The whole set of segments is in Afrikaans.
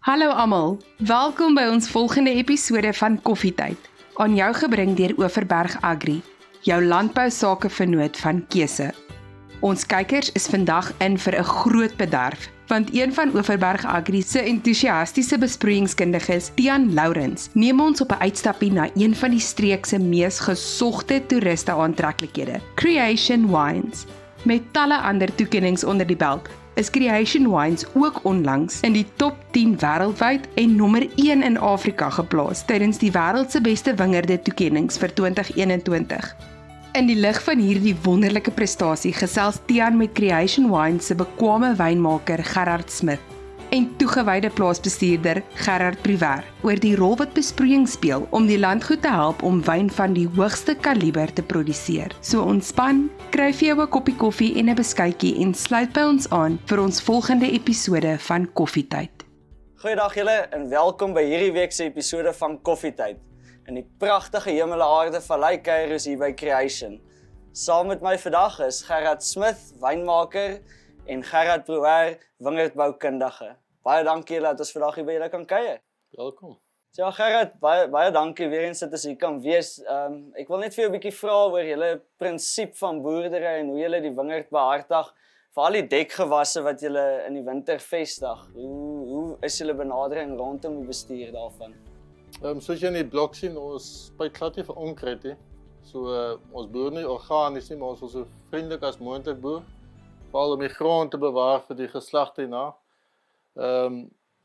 Hallo almal, welkom by ons volgende episode van Koffietyd. Aan jou gebring deur Overberg Agri, jou landbousakevernoot van keuse. Ons kykers is vandag in vir 'n groot bederf, want een van Overberg Agri se entoesiastiese besproeiingskundiges, Tiaan Lourens, neem ons op 'n uitstappie na een van die streek se mees gesogte toeriste aantreklikhede, Creation Wines. Met talle ander toekennings onder die belt, is Creation Wines ook onlangs in die top 10 wêreldwyd en nommer 1 in Afrika geplaas tydens die wêreld se beste wingerde toekennings vir 2021. In die lig van hierdie wonderlike prestasie gesels Tiaan met Creation Wines se bekwame wynmaker Gerard Smith en toegewyde plaasbestuurder Gerard Prieur oor die rol wat besproeiing speel om die landgoed te help om wyn van die hoogste kaliber te produseer. So ontspan, kry vir jou 'n koppie koffie en 'n beskuitjie en sluit by ons aan vir ons volgende episode van Koffietyd. Goeiedag julle en welkom by hierdie week se episode van Koffietyd. In die pragtige Hemelaarde Vallei kuier ons hier by Creation. Saam met my vandag is Gerard Smith, wynmaker, en Gerard Prieur, wingerdboukundige. Baie dankie julle dat ons vandag hier by julle kan kuier. Welkom. So ja, Gerard, baie dankie weer eens dat ons hier kan wees. Ek wil net vir jou 'n bietjie vra oor julle prinsip van boerdery en hoe julle die wingerd behartig, veral die dekgewasse wat julle in die winter vestig. Hoe is julle benadering rondom die bestuur daarvan? Soos jy in die blok sien, ons byt glad nie vir onkruid nie. So ons boer nie organies nie, maar ons wil so vriendelik as moontlik boer. Veral om die grond te bewaar vir die geslagte hierna.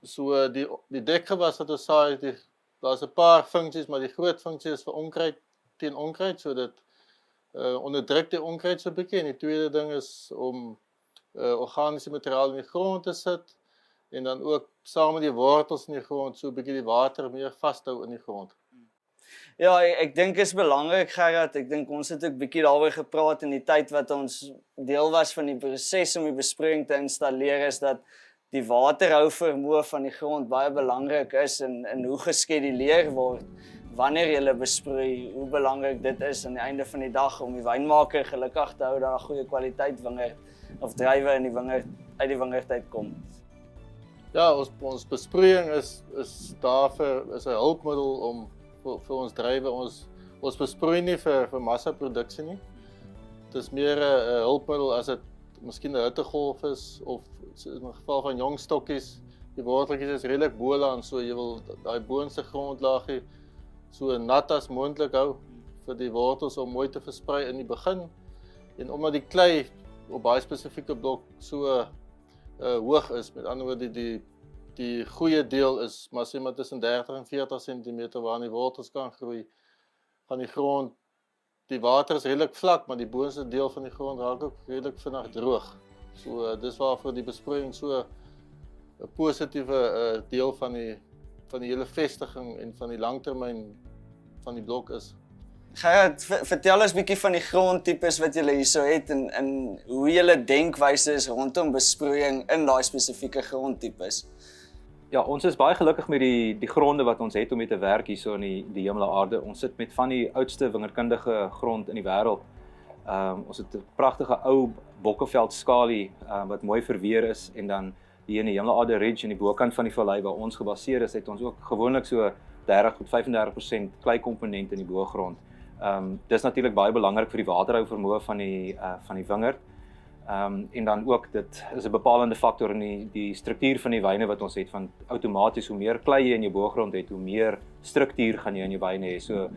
So die dekgewas wat ons saai, daar's 'n paar funksies, maar die groot funksie is vir onkruid teen onkruid, so dit onderdruk die onkruid so 'n bietjie. En die tweede ding is om organiese materiaal in die grond te sit en dan ook saam met die wortels in die grond so 'n bietjie die water meer vashou in die grond. Ja, ek dink is belangrik, Gerard. Ek dink ons het ook bietjie daaroor gepraat in die tyd wat ons deel was van die proses om die besproeiing te installeer, is dat die waterhou vermoë van die grond baie belangrik is en hoe geskeduleer word wanneer jy besproei, hoe belangrik dit is aan die einde van die dag om die wynmaker gelukkig te hou dat 'n goeie kwaliteit wingerd of druiwe in die wingerd uit die wingerd uitkom. Ja, ons besproeiing is daar is 'n hulpmiddel om vir ons druiwe. Ons besproei nie vir massaproduksie nie. Dit is meer 'n hulpmiddel as dit miskien 'n hittegolf is of in geval van jong stokkies, die worteltjies is redelik bolaan, so jy wil daai boonste grondlaagie so nat as moontlik hou vir die wortels om mooi te versprei in die begin. En omdat die klei op baie spesifieke blok so hoog is, met ander woorde die goeie deel is maar sê maar tussen 30 en 40 cm waar die wortels kan groei, gaan die grond, die water is redelik vlak, maar die boonste deel van die grond raak ook redelik vinnig droog. So dis waarvoor die besproeiing so 'n positiewe deel van die hele vestiging en van die langtermyn van die blok is. Gerard, vertel ons 'n bietjie van die grondtipes wat julle hierso het en hoe julle denkwyse is rondom besproeiing in daai spesifieke grondtipes. Ja, ons is baie gelukkig met die gronde wat ons het om mee te werk hierso in die Hemelaarde. Ons sit met van die oudste wingerdkundige grond in die wêreld. Ons het 'n pragtige ou Bokkeveld skalie wat mooi verweer is, en dan hier in die Hemelaarde Ridge in die bokant van die vallei waar ons gebaseer is, het ons ook gewoonlik so 30 tot 35% kleikomponent in die boogrond. Dis natuurlik baie belangrik vir die waterhou vermoë van die wingerd. En dan ook, dit is 'n bepalende faktor in die struktuur van die wyne wat ons het, van outomaties hoe meer klei jy in jou boogrond het, hoe meer struktuur gaan jy in jou wyne hê. So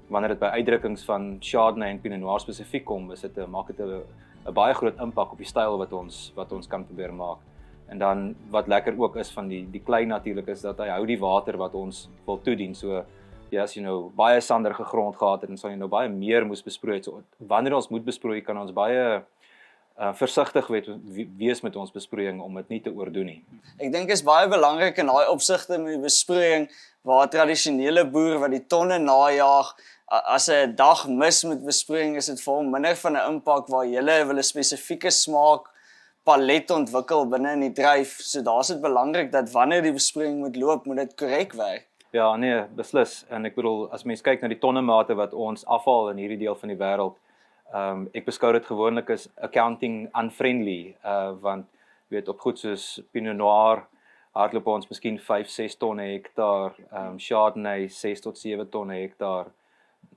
wanneer dit by uitdrukkings van Chardonnay en Pinot Noir spesifiek kom, maak dit 'n baie groot impak op die styl wat ons kan probeer maak. En dan wat lekker ook is van die klei natuurlik is dat hy hou die water wat ons wil toedien. So ja, as jy nou baie sanderige grond gehad het en sal jy nou baie meer moes besproei het. So wanneer ons moet besproei, kan ons baie versigtig wees met ons besproeiing om dit nie te oordoen nie. Ek dink is baie belangrik in daai opsigte met die besproeiing, waar tradisionele boer wat die tonne najaag, as 'n dag mis met besproeiing, is dit vir hom minder van 'n impak, waar jy wil 'n spesifieke smaak palet ontwikkel binne in die druif. So daar's dit belangrik dat wanneer die besproeiing moet loop, moet dit korrek werk. Ja, nee, beslis. En ek bedoel, as mens kyk na die tonnemate wat ons afval in hierdie deel van die wêreld, ek beskou dit gewoonlik as accounting unfriendly, want weet op goed soos Pinot Noir, hardloop ons miskien 5-6 ton 'n hektaar, Chardonnay 6 tot 7 ton 'n hektaar.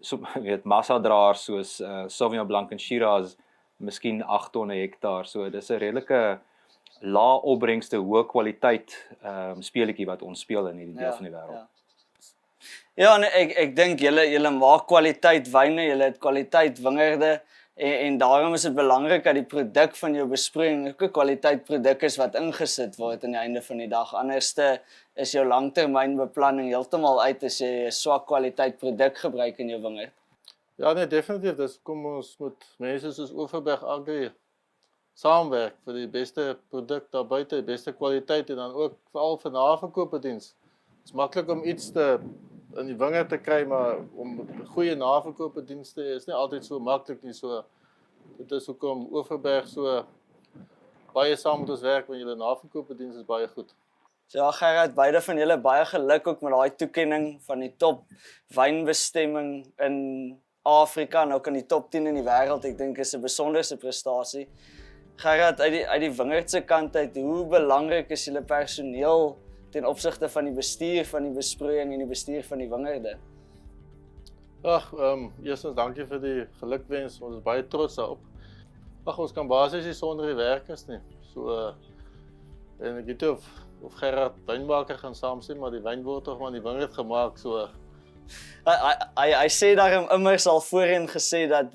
So weet massadraers soos Sauvignon Blanc en Shiraz miskien 8 ton 'n hektaar. So dis 'n redelike lae opbrengste, hoë kwaliteit speletjie wat ons speel in hierdie deel van die wêreld. Ja, en ek dink julle maak kwaliteit wyne, julle het kwaliteit wingerde en daarom is dit belangrik dat die produk van jou besproeiing ook 'n kwaliteit produk is wat ingesit word aan die einde van die dag. Anderste is jou langtermynbeplanning heeltemal uit as jy 'n swak kwaliteit produk gebruik in jou wingerd. Ja, nee, definitief. Dis kom ons met mense soos Overberg Agri saamwerk vir die beste produk daar buite, die beste kwaliteit en dan ook veral vir naverkoopdiens. Dit is maklik om iets in die wingerd te kry, maar om goeie naverkoopdienste is nie altyd so maklik nie. So dit is hoekom Overberg so baie saam met ons werk, want julle naverkoopdiens is baie goed. So ja, Gerard, beide van julle baie geluk ook met daai toekenning van die top wynbestemming in Afrika en ook in die top 10 in die wêreld. Ek dink is 'n besonderse prestasie. Gerard, uit die wingerd se kant uit, hoe belangrik is julle personeel ten opsigte van die bestuur van die besproeiing en die bestuur van die wingerde? Ag, eerstens dankie vir die gelukwens. Ons is baie trots daarop. Ag, ons kan basies nie sonder die werkers nie. So en ek weet of Gerard wynmaker gaan saamstem, maar die wyn word tog maar in die wingerd gemaak, so Hy sê daarom immers al voorheen gesê dat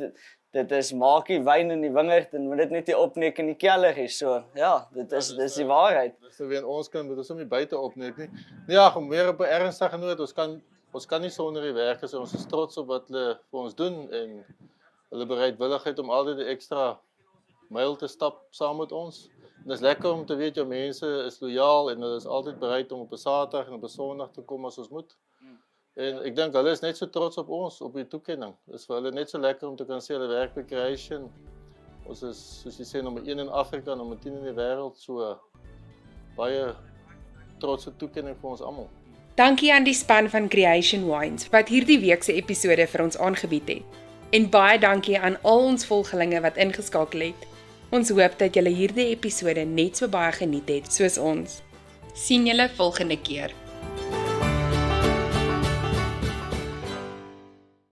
dit is maak die wyn in die wingerd en moet dit net nie opneek in die kelder nie. So ja, dis die waarheid. Dis weer in ons kan moet ons hom nie buite opneek nie. Nee, ja, meer op 'n ernstige noot, ons kan nie sonder die werkers. Ons is trots op wat hulle vir ons doen en hulle bereidwilligheid om altyd 'n ekstra myl te stap saam met ons. En dit is lekker om te weet jou mense is lojaal en hulle is altyd bereid om op 'n Saterdag en op 'n Sondag te kom as ons moet. En ek dink hulle is net so trots op ons, op die toekenning. Dit is vir hulle net so lekker om te kan sê hulle werk by Creation. Ons is, soos jy sê, nommer 1 in Afrika, nommer 10 in die wêreld, so baie trotse toekenning vir ons almal. Dankie aan die span van Creation Wines wat hierdie week se episode vir ons aangebied het. En baie dankie aan al ons volgelinge wat ingeskakel het. Ons hoop dat julle hierdie episode net so baie geniet het soos ons. Sien julle volgende keer.